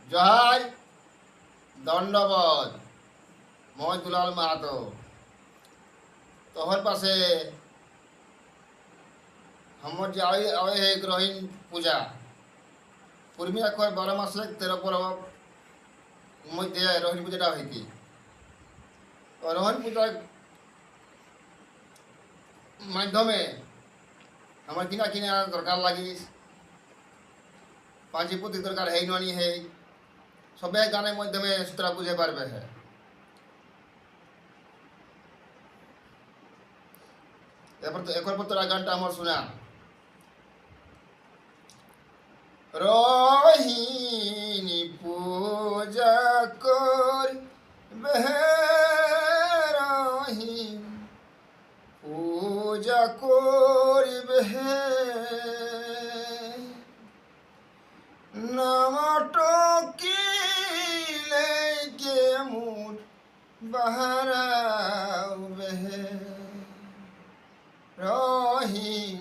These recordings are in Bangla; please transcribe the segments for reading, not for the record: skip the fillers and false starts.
জহার দণ্ডবত মই দুলাল মাহাতো তোহর পাশে हमर जे आवे है ग्रहीण पूजा पूर्वी अखर 12 मास 13 পরব মধ্যে রোহিণী পূজাটা হইতি তো রোহিণী পূজার মাধ্যমে আমার কিনা কিনা দরকার লাগি পাঁচি পুঁতি দরকার হেই ননি হেই সবে গানের মাধ্যমে সুতরা বুঝে পারবে হ্যাঁ এরপর তো একর পর তোরা গানটা আমার শোনা রোহিণী পূজা করবে রহিম পূজা করবে নামটকিলে কে মুঠ বাহারাবে রহিম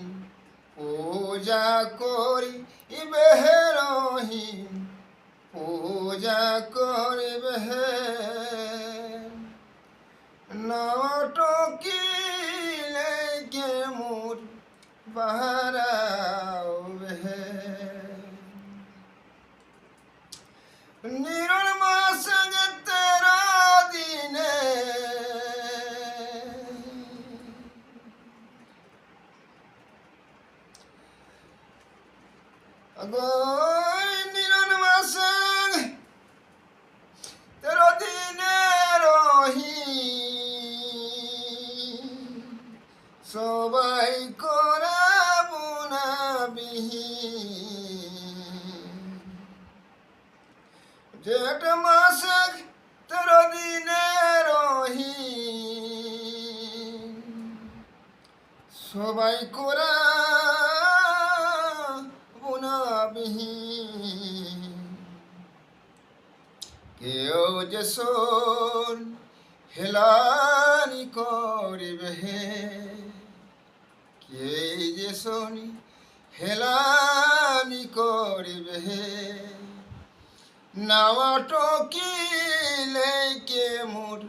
পূজা করিবে রহিম পূজা করিবে নাটকিলে কে মুঠ বাহারাবে নিরল মাস তেরা দিনে নিরল মাস তেরা দিনে রহি সবাই করাবো না জেঠ মাস 13 দিনে রহি সবাই করাবো না কেউ যে শোন হেলানি করিবে কে যে শোনি হেলানি করিবে নামটকিলে কে মুঠ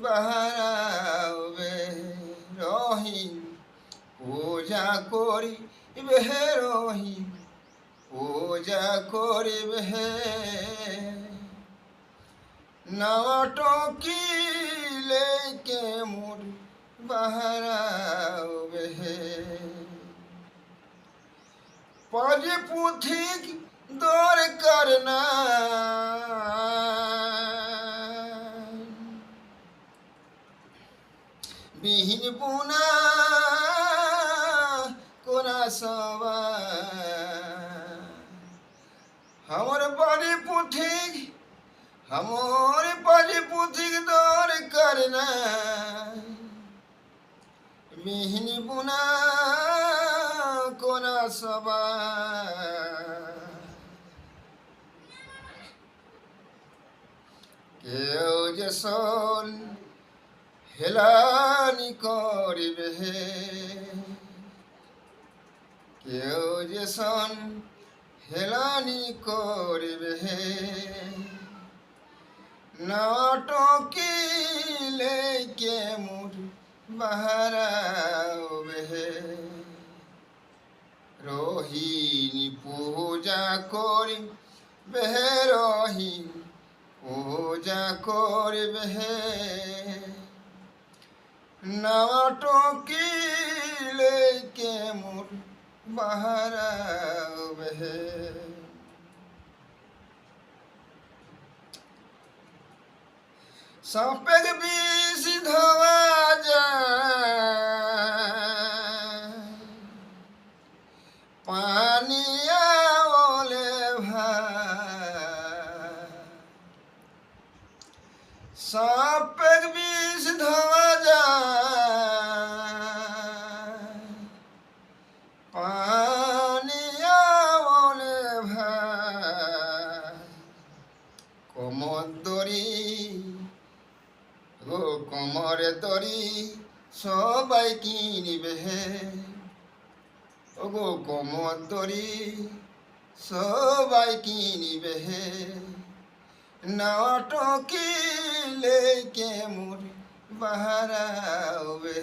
বাহারাবে রহিম পূজা করিবে রহিম পূজা করিবে নামটকিলে কে মুঠ বাহারাবে পাঁচি পুঁথিক দরকার না বিহীন বুনা কোনা সবা আমার বাড়ি পুঁথিক আমার বাড়ি পুঁথিক দরকার না বিহীন বুনা কোনা সবা কেউ যে শোন হেলানি করিবে কেউ যে শোন হেলানি করিবে নাটকিলে কে মুঠ বাহারাবে রোহিণী পূজা করিবে রহিম পূজা করবে নাটকিলে কে মুঠ বাহারাবে সাপের বিষ ধোয়া যায় পানিয়া বলে সাপের বিষ ধোয়া যায় পানিয়া বলে কোমর দড়ি গো কোমরে দড়ি সবাই কিনিবে ও গো কোমর দড়ি সবাই কিনিবে নাটকি লেকে মোর বাহারাবে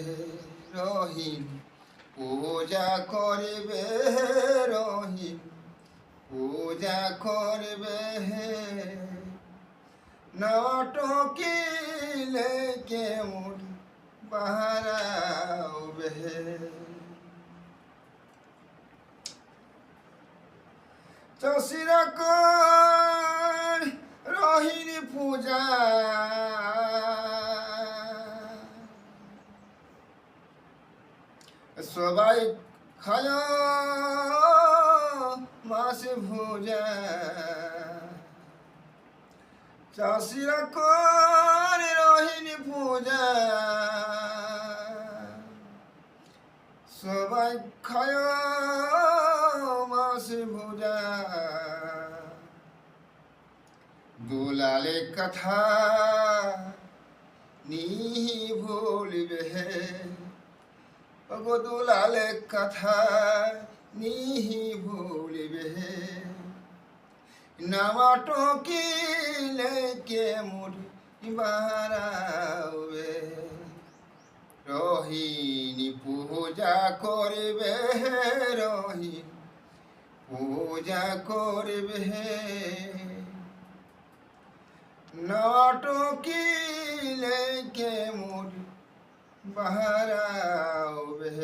রহিম পূজা করবে রহিম পূজা করবে নাটকি লেকে মোর বাহারাবে চাষিরা কর রহিণী পূজা সবাই খায় মাছ ভুজা চাষিরা কর রহিণী পূজা সবাই খায় মাছ ভুজা দুলালে কথা নিহি ভুলবে গো দুলালে কথা নিহি ভুলবে নামাটকি লেকে মোর বাহারাবে রহিণী পূজা করবে রহিণ পূজা করবে নাটকি লেকে মোর বাহারাবে।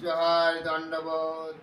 জয় দণ্ডবত।